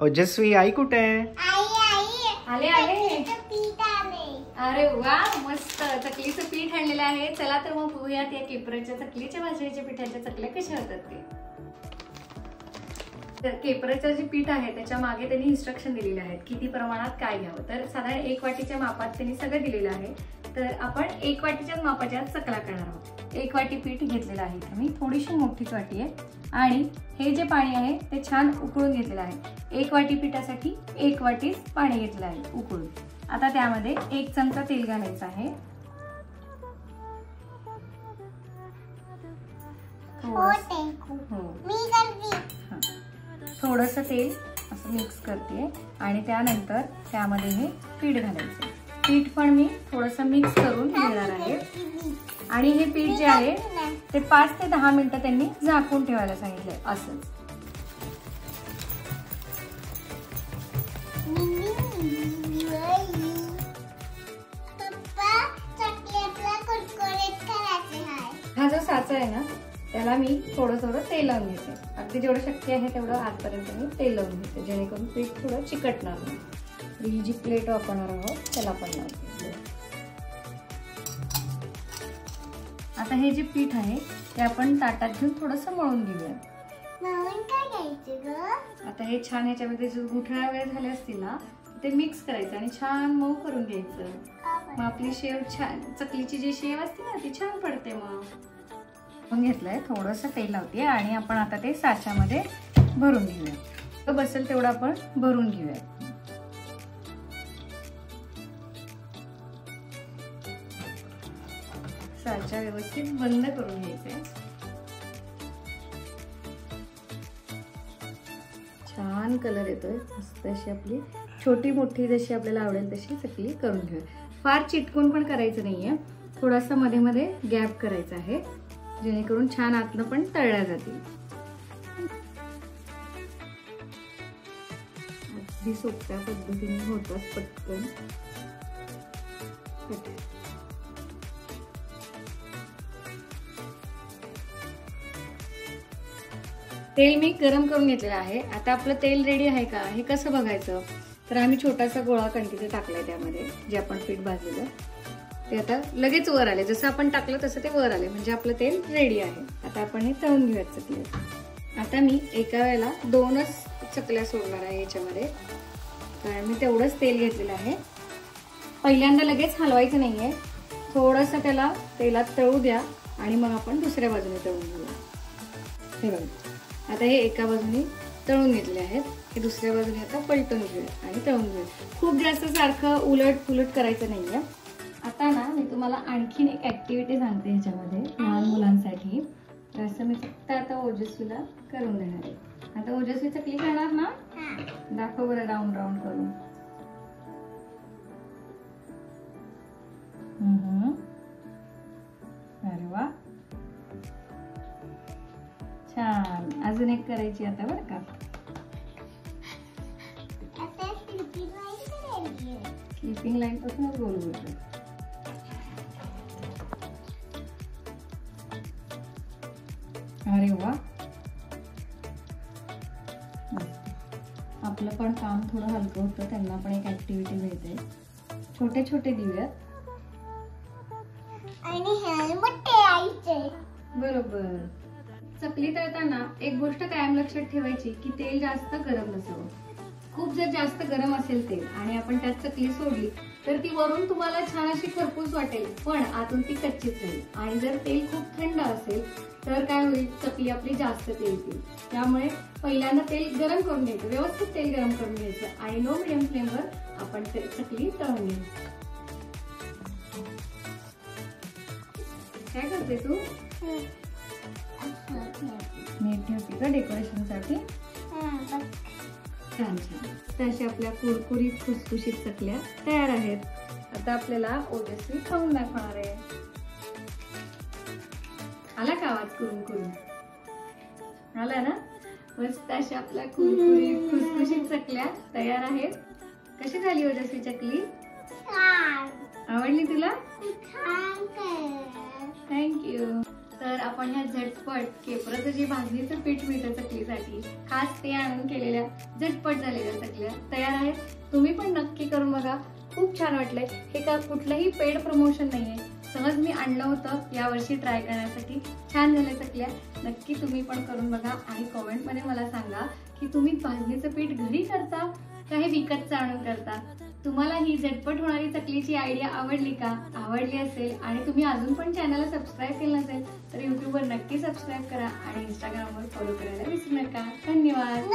ओजस्वी आई कुठे आहे? आले आले. अरे वा मस्त चकलीचं पीठ आणलेलं आहे. चला तर मग बघूयात या केपराच्या चकलीच्या भाजणीच्या पिठाच्या चकल्या कशा होतात ते. तर केपराचं जे पीठ आहे त्याच्या मागे त्यांनी इन्स्ट्रक्शन दिलेले आहेत किती प्रमाणात काय घ्यावं. तर साधारण 1 वाटीच्या मापात त्यांनी सगळं दिलेलं आहे. तर आपण 1 वाटीच्याच मापाच्या चकल्या करणार आहोत. 1 वाटी पीठ घेतलेलं आहे मी, थोडीशी मोठीच वाटी आहे. आणि हे जे पाणी आहे ते छान उकळून घेतलेलं आहे. 1 वाटी पिठासाठी 1 वाटीच पाणी घेतलं आहे उकळून. आता त्यामध्ये 1 चमचा तेल घालायचं आहे. थोडस तेल असं मिक्स करते आणि त्यानंतर त्यामध्ये हे पीठ घालायचं. पीठ पण मी थोडस मिक्स करून घेणार आहे. आणि हे पीठ जे आहे ते 5 ते 10 मिनिटं त्यांनी झाकून ठेवायला सांगितलंय असंच. हा जो साचा आहे ना त्याला मी थोडं थोडं तेल लावून घेते. अगदी जेवढं शक्य आहे तेवढं आतपर्यंत मी तेल लावून घेते जेणेकरून पीठ थोडं चिकटणार नाही. ही जी प्लेट वापरणार आहोत त्याला पण लावते. आता हे जे पीठ आहे ते आपण ताटात घेऊन थोडस मळून घेऊया. आता हे छान ह्याच्यामध्ये जो गुठळ्या वगैरे झाले असतील ना ते मिक्स करायचं आणि छान मऊ करून घ्यायचं. मग आपली शेव छान चकलीची जी शेव असते ना ती छान पडते. मग घेतलंय थोडस तेल लावते आणि आपण आता ते साच्यामध्ये भरून घेऊया. बसेल तेवढं आपण भरून घेऊया. साचा व्यवस्थित बंद करून घ्यायचंय. छान कलर येतोय मस्त. अशी आपली छोटी मोठी जशी आपल्याला आवडेल तशी चकली करून घेऊया. फार चिटकून पण करायचं नाहीये, थोडासा मध्ये मध्ये गॅप करायचा आहे जेणेकरून छान आतनं पण तळल्या जातील. अगदी सोप्या पद्धतीने होतात पटकन. तेल मी गरम करून घेतलेलं आहे. आता आपलं तेल रेडी आहे का हे कसं बघायचं. तर आम्ही छोटासा गोळा कणकीचा टाकलाय त्यामध्ये जे आपण पीठ भाजलेलं ते आता लगेच वर आले. जसं आपण टाकलं तसं ते वर आले म्हणजे आपलं तेल रेडी आहे. आता आपण हे तळून घेऊयात चकल्या. आता मी एका वेळेला 2च चकल्या सोडणार आहे याच्यामध्ये कारण मी तेवढंच तेल घेतलेलं आहे. पहिल्यांदा लगेच हलवायचं नाहीये, थोडंसं त्याला तेलात तळू द्या आणि मग आपण दुसऱ्या बाजूने तळून घेऊया. हे बघा आता हे एका बाजूने तळून घेतले आहेत. हे दुसऱ्या बाजूने आता पलटून घेऊया आणि तळून घेऊया. खूप जास्त सारखं उलट पुलट करायचं नाहीये. आता ना मी तुम्हाला आणखीन एक ऍक्टिव्हिटी सांगते ह्याच्यामध्ये लहान मुलांसाठी. तर असं मी फक्त आता ओजस्वीला करून देणार आहे. आता ओजस्वी चकली करणार ना, दाखव बरं राऊंड राऊंड करून. अरे वा छान. अजून एक करायची आता बरं का. स्लीपिंग लाईन पासूनच गोल गोल. अरे वा आपलं पण काम थोडं हलकं होतं. त्यांना पण एक ऍक्टिव्हिटी मिळते. छोटे छोटे देऊयात आणि हेल्मेट ठेवायचे. बरोबर. चकली तळताना एक गोष्ट कायम लक्षात ठेवायची की तेल जास्त गरम नसावं. खूप जर जास्त गरम असेल तेल आणि आपण त्यात चकली सोडली तर ती वरून तुम्हाला छान अशी खरपूस वाटेल पण आतून ती कच्चीच राहील. आणि जर तेल खूप थंड असेल तर काय होईल, चकली आपली जास्त तेल येईल. त्यामुळे पहिल्यांदा तेल गरम करून घ्यायचं, व्यवस्थित तेल गरम करून घ्यायचं आणि लो मिडियम फ्लेमवर आपण चकली तळून घ्यायची. काय करते तू? मीठ ठेवते का डेकोरेशन साठी? छान छान. तशा आपल्या कुरकुरीत खुसखुशीत चकल्या तयार आहेत. आता आपल्याला ओजस्वी खाऊन दाखवणार आहे. आला का आवाज करून करून? आला ना. मस्त अशा आपल्या कुरकुरीत खुसखुशीत चकल्या तयार आहेत. कशी झाली ओजस्वी चकली? आवडली तुला? थँक्यू. तर आपण ह्या झटपट केपराचं जे भाजणीचं पीठ मिळतं चकलीसाठी खास ते आणून केलेल्या झटपट झालेल्या चकल्या तयार आहेत. तुम्ही पण नक्की करून बघा. खूप छान वाटलंय. हे का कुठलंही पेड प्रमोशन नाहीये, सहज मी आणलं होतं यावर्षी ट्राय करण्यासाठी. छान झाल्या चकल्या. नक्की तुम्ही पण करून बघा आणि कॉमेंटमध्ये मला सांगा की तुम्ही भाजणीचं पीठ घरी करता का हे विकतचं आणून करता. तुम्हाला ही झटपट होणारी चकलीची आयडिया आवडली का? आवडली असेल आणि तुम्ही अजून पण चॅनलला सबस्क्राईब केलं नसेल तर युट्यूबवर नक्की सबस्क्राईब करा आणि इंस्टाग्रामवर फॉलो करायला विसरू नका. धन्यवाद.